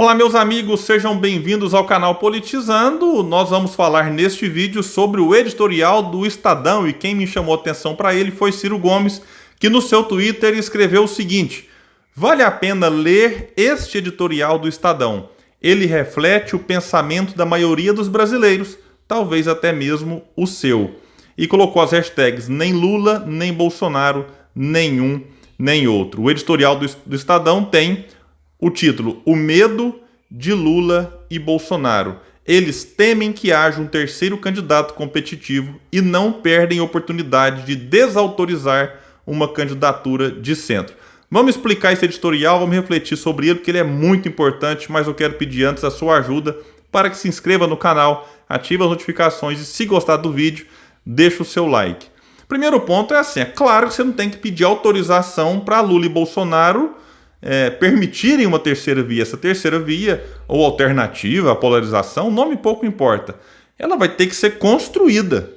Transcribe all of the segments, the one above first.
Olá, meus amigos, sejam bem-vindos ao canal Politizando. Nós vamos falar neste vídeo sobre o editorial do Estadão e quem me chamou a atenção para ele foi Ciro Gomes, que no seu Twitter escreveu o seguinte: vale a pena ler este editorial do Estadão. Ele reflete o pensamento da maioria dos brasileiros, talvez até mesmo o seu. E colocou as hashtags nem Lula, nem Bolsonaro, nenhum, nem outro. O editorial do Estadão tem o título: O medo de Lula e Bolsonaro. Eles temem que haja um terceiro candidato competitivo e não perdem a oportunidade de desautorizar uma candidatura de centro. Vamos explicar esse editorial, vamos refletir sobre ele, porque ele é muito importante, mas eu quero pedir antes a sua ajuda para que se inscreva no canal, ative as notificações e, se gostar do vídeo, deixe o seu like. Primeiro ponto é assim, é claro que você não tem que pedir autorização para Lula e Bolsonaro permitirem uma terceira via. Essa terceira via, ou alternativa, a polarização, o nome pouco importa. Ela vai ter que ser construída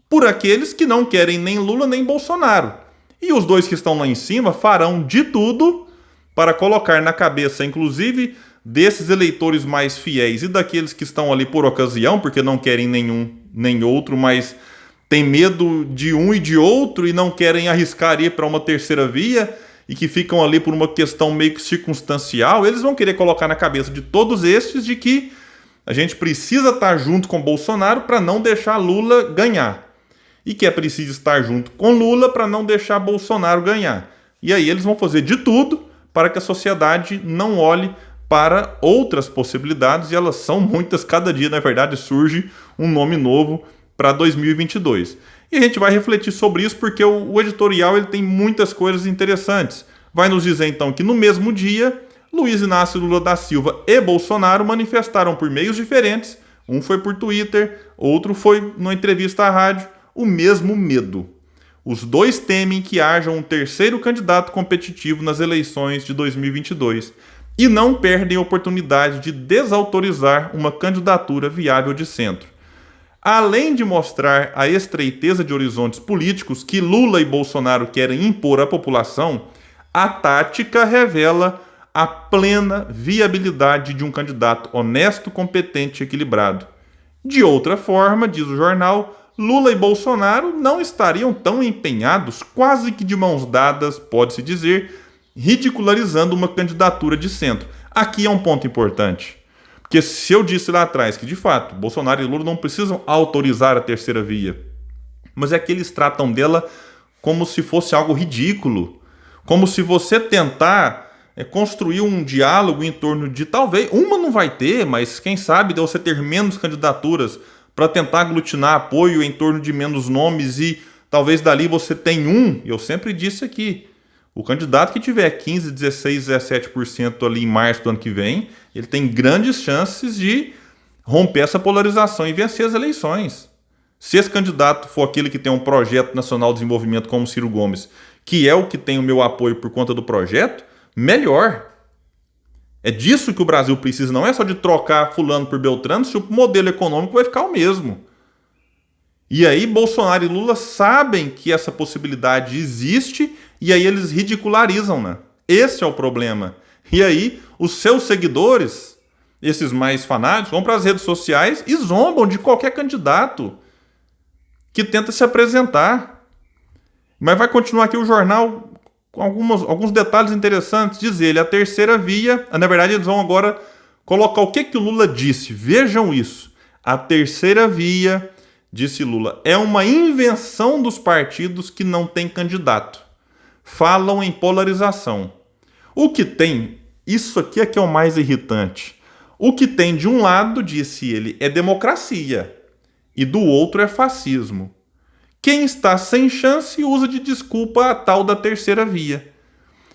por aqueles que não querem nem Lula nem Bolsonaro. E os dois que estão lá em cima farão de tudo para colocar na cabeça, inclusive, desses eleitores mais fiéis e daqueles que estão ali por ocasião, porque não querem nenhum nem outro, mas tem medo de um e de outro e não querem arriscar ir para uma terceira via, e que ficam ali por uma questão meio que circunstancial, eles vão querer colocar na cabeça de todos estes de que a gente precisa estar junto com Bolsonaro para não deixar Lula ganhar. E que é preciso estar junto com Lula para não deixar Bolsonaro ganhar. E aí eles vão fazer de tudo para que a sociedade não olhe para outras possibilidades, e elas são muitas. Cada dia, na verdade, surge um nome novo para 2022. E a gente vai refletir sobre isso porque o editorial ele tem muitas coisas interessantes. Vai nos dizer então que no mesmo dia, Luiz Inácio Lula da Silva e Bolsonaro manifestaram por meios diferentes, um foi por Twitter, outro foi numa entrevista à rádio, o mesmo medo. Os dois temem que haja um terceiro candidato competitivo nas eleições de 2022 e não perdem a oportunidade de desautorizar uma candidatura viável de centro. Além de mostrar a estreiteza de horizontes políticos que Lula e Bolsonaro querem impor à população, a tática revela a plena viabilidade de um candidato honesto, competente e equilibrado. De outra forma, diz o jornal, Lula e Bolsonaro não estariam tão empenhados, quase que de mãos dadas, pode-se dizer, ridicularizando uma candidatura de centro. Aqui é um ponto importante. Porque se eu disse lá atrás que, de fato, Bolsonaro e Lula não precisam autorizar a terceira via, mas é que eles tratam dela como se fosse algo ridículo, como se você tentar construir um diálogo em torno de, talvez, uma não vai ter, mas quem sabe de você ter menos candidaturas para tentar aglutinar apoio em torno de menos nomes e talvez dali você tenha um. Eu sempre disse aqui, o candidato que tiver 15, 16, 17% ali em março do ano que vem, ele tem grandes chances de romper essa polarização e vencer as eleições. Se esse candidato for aquele que tem um projeto nacional de desenvolvimento como Ciro Gomes, que é o que tem o meu apoio por conta do projeto, melhor. É disso que o Brasil precisa, não é só de trocar fulano por Beltrano, se o modelo econômico vai ficar o mesmo. E aí Bolsonaro e Lula sabem que essa possibilidade existe e aí eles ridicularizam, né? Esse é o problema. E aí os seus seguidores, esses mais fanáticos, vão para as redes sociais e zombam de qualquer candidato que tenta se apresentar. Mas vai continuar aqui o jornal com alguns detalhes interessantes. Diz ele, a terceira via, na verdade eles vão agora colocar o que o Lula disse. Vejam isso. A terceira via, disse Lula, é uma invenção dos partidos que não têm candidato. Falam em polarização. O que tem, isso aqui é que é o mais irritante. O que tem de um lado, disse ele, é democracia e do outro é fascismo. Quem está sem chance usa de desculpa a tal da terceira via.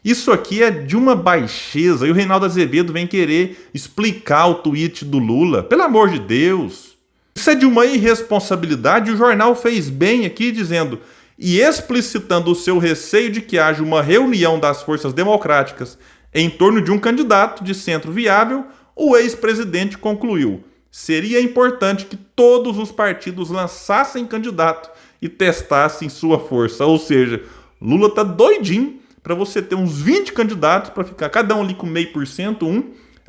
Isso aqui é de uma baixeza e o Reinaldo Azevedo vem querer explicar o tweet do Lula. Pelo amor de Deus! Isso é de uma irresponsabilidade. O jornal fez bem aqui dizendo e explicitando o seu receio de que haja uma reunião das forças democráticas em torno de um candidato de centro viável, o ex-presidente concluiu: seria importante que todos os partidos lançassem candidato e testassem sua força. Ou seja, Lula tá doidinho para você ter uns 20 candidatos para ficar cada um ali com 0,5%,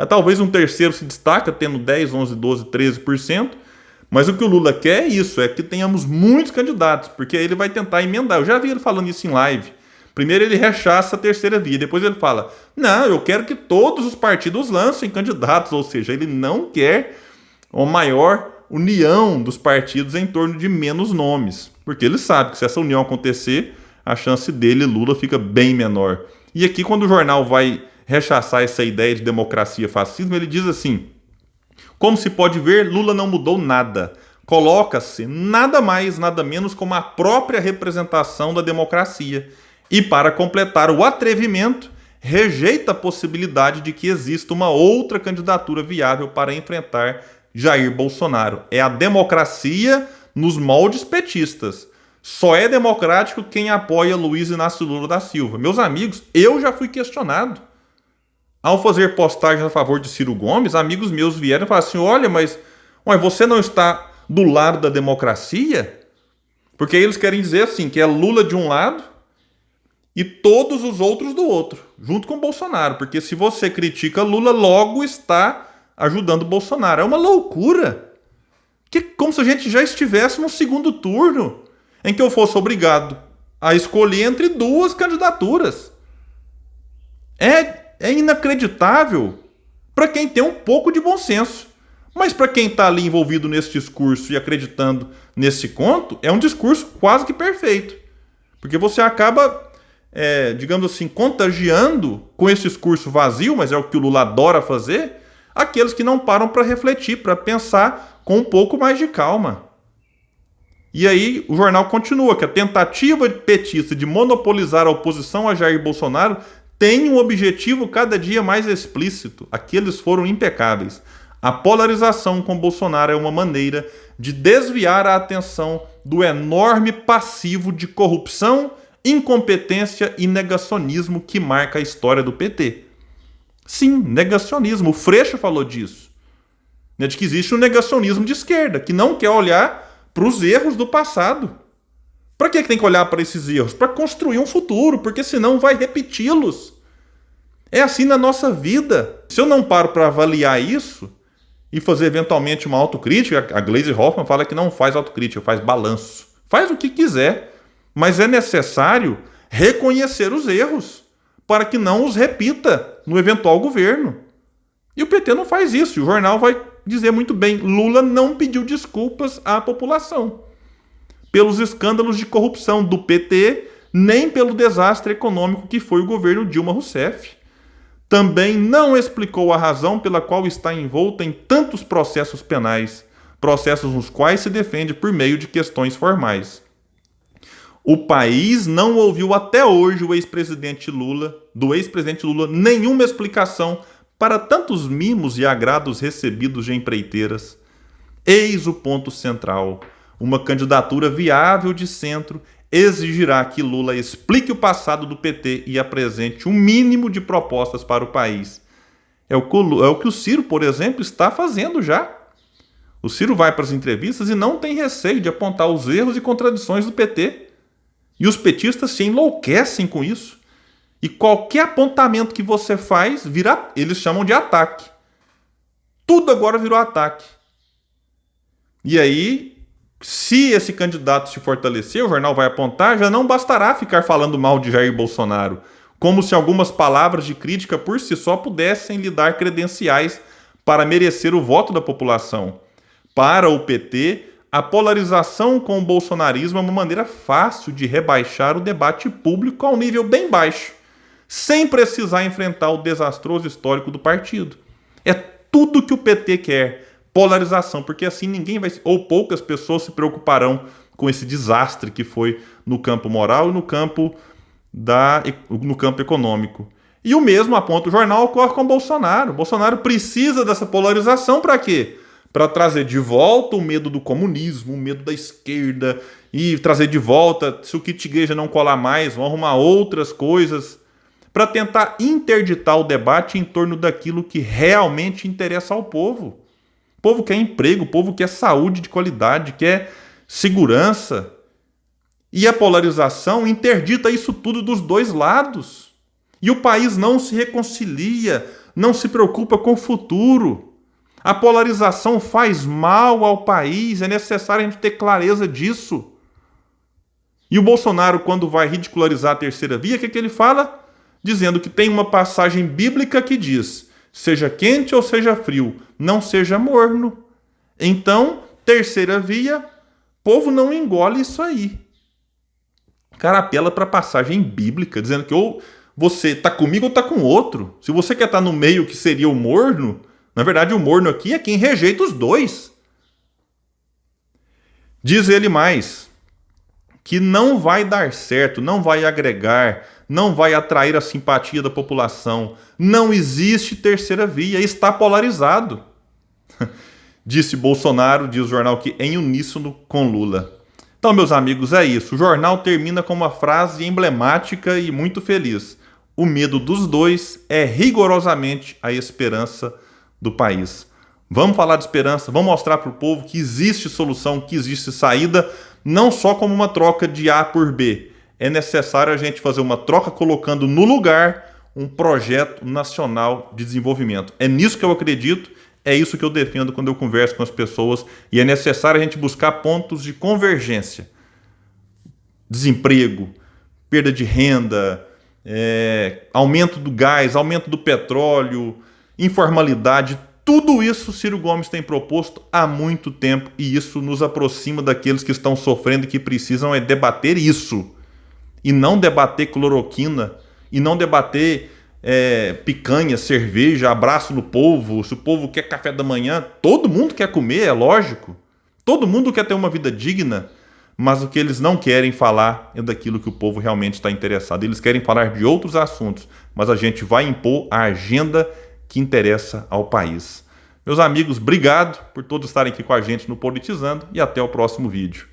Talvez um terceiro se destaca, tendo 10, 11, 12, 13%. Mas o que o Lula quer é isso, é que tenhamos muitos candidatos, porque aí ele vai tentar emendar. Eu já vi ele falando isso em live. Primeiro ele rechaça a terceira via, depois ele fala, não, eu quero que todos os partidos lancem candidatos, ou seja, ele não quer uma maior união dos partidos em torno de menos nomes, porque ele sabe que se essa união acontecer, a chance dele, Lula, fica bem menor. E aqui, quando o jornal vai rechaçar essa ideia de democracia e fascismo, ele diz assim, como se pode ver, Lula não mudou nada. Coloca-se nada mais, nada menos como a própria representação da democracia. E para completar o atrevimento, rejeita a possibilidade de que exista uma outra candidatura viável para enfrentar Jair Bolsonaro. É a democracia nos moldes petistas. Só é democrático quem apoia Luiz Inácio Lula da Silva. Meus amigos, eu já fui questionado. Ao fazer postagens a favor de Ciro Gomes, amigos meus vieram e falaram assim, olha, mas você não está do lado da democracia? Porque eles querem dizer assim, que é Lula de um lado e todos os outros do outro, junto com Bolsonaro. Porque se você critica Lula, logo está ajudando Bolsonaro. É uma loucura. Como se a gente já estivesse no segundo turno, em que eu fosse obrigado a escolher entre duas candidaturas. É inacreditável para quem tem um pouco de bom senso. Mas para quem está ali envolvido nesse discurso e acreditando nesse conto, é um discurso quase que perfeito. Porque você acaba, digamos assim, contagiando com esse discurso vazio, mas é o que o Lula adora fazer, aqueles que não param para refletir, para pensar com um pouco mais de calma. E aí o jornal continua que a tentativa petista de monopolizar a oposição a Jair Bolsonaro tem um objetivo cada dia mais explícito. Aqueles foram impecáveis. A polarização com Bolsonaro é uma maneira de desviar a atenção do enorme passivo de corrupção, incompetência e negacionismo que marca a história do PT. Sim, negacionismo. O Freixo falou disso. De que existe um negacionismo de esquerda, que não quer olhar para os erros do passado. Para que tem que olhar para esses erros? Para construir um futuro, porque senão vai repeti-los. É assim na nossa vida. Se eu não paro para avaliar isso e fazer eventualmente uma autocrítica, a Gleisi Hoffmann fala que não faz autocrítica, faz balanço. Faz o que quiser, mas é necessário reconhecer os erros para que não os repita no eventual governo. E o PT não faz isso. O jornal vai dizer muito bem, Lula não pediu desculpas à população pelos escândalos de corrupção do PT, nem pelo desastre econômico que foi o governo Dilma Rousseff. Também não explicou a razão pela qual está envolta em tantos processos penais, processos nos quais se defende por meio de questões formais. O país não ouviu até hoje do ex-presidente Lula, nenhuma explicação para tantos mimos e agrados recebidos de empreiteiras. Eis o ponto central. Uma candidatura viável de centro exigirá que Lula explique o passado do PT e apresente um mínimo de propostas para o país. É o que o Ciro, por exemplo, está fazendo já. O Ciro vai para as entrevistas e não tem receio de apontar os erros e contradições do PT. E os petistas se enlouquecem com isso. E qualquer apontamento que você faz, eles chamam de ataque. Tudo agora virou ataque. E aí, se esse candidato se fortalecer, o jornal vai apontar, já não bastará ficar falando mal de Jair Bolsonaro, como se algumas palavras de crítica por si só pudessem lhe dar credenciais para merecer o voto da população. Para o PT, a polarização com o bolsonarismo é uma maneira fácil de rebaixar o debate público a um nível bem baixo, sem precisar enfrentar o desastroso histórico do partido. É tudo que o PT quer. Polarização, porque assim ninguém vai, ou poucas pessoas se preocuparão com esse desastre que foi no campo moral e no campo econômico. E o mesmo aponta o jornal ocorre com Bolsonaro. Bolsonaro precisa dessa polarização para quê? Para trazer de volta o medo do comunismo, o medo da esquerda, e trazer de volta, se o kit igreja não colar mais, vão arrumar outras coisas, para tentar interditar o debate em torno daquilo que realmente interessa ao povo. O povo quer emprego, o povo quer saúde de qualidade, quer segurança. E a polarização interdita isso tudo dos dois lados. E o país não se reconcilia, não se preocupa com o futuro. A polarização faz mal ao país, é necessário a gente ter clareza disso. E o Bolsonaro, quando vai ridicularizar a terceira via, o que ele fala? Dizendo que tem uma passagem bíblica que diz: seja quente ou seja frio, não seja morno. Então, terceira via, povo não engole isso aí. O cara apela para a passagem bíblica, dizendo que ou você está comigo ou está com outro. Se você quer estar no meio, que seria o morno, na verdade o morno aqui é quem rejeita os dois. Diz ele mais, que não vai dar certo, não vai agregar, não vai atrair a simpatia da população. Não existe terceira via, está polarizado. Disse Bolsonaro, diz o jornal, que em uníssono com Lula. Então, meus amigos, é isso. O jornal termina com uma frase emblemática e muito feliz. O medo dos dois é rigorosamente a esperança do país. Vamos falar de esperança, vamos mostrar para o povo que existe solução, que existe saída, não só como uma troca de A por B. É necessário a gente fazer uma troca colocando no lugar um projeto nacional de desenvolvimento. É nisso que eu acredito, é isso que eu defendo quando eu converso com as pessoas, e é necessário a gente buscar pontos de convergência. Desemprego, perda de renda, aumento do gás, aumento do petróleo, informalidade, tudo isso Ciro Gomes tem proposto há muito tempo, e isso nos aproxima daqueles que estão sofrendo e que precisam debater isso. E não debater cloroquina, e não debater picanha, cerveja, abraço no povo. Se o povo quer café da manhã, todo mundo quer comer, é lógico. Todo mundo quer ter uma vida digna, mas o que eles não querem falar é daquilo que o povo realmente está interessado. Eles querem falar de outros assuntos, mas a gente vai impor a agenda que interessa ao país. Meus amigos, obrigado por todos estarem aqui com a gente no Politizando, e até o próximo vídeo.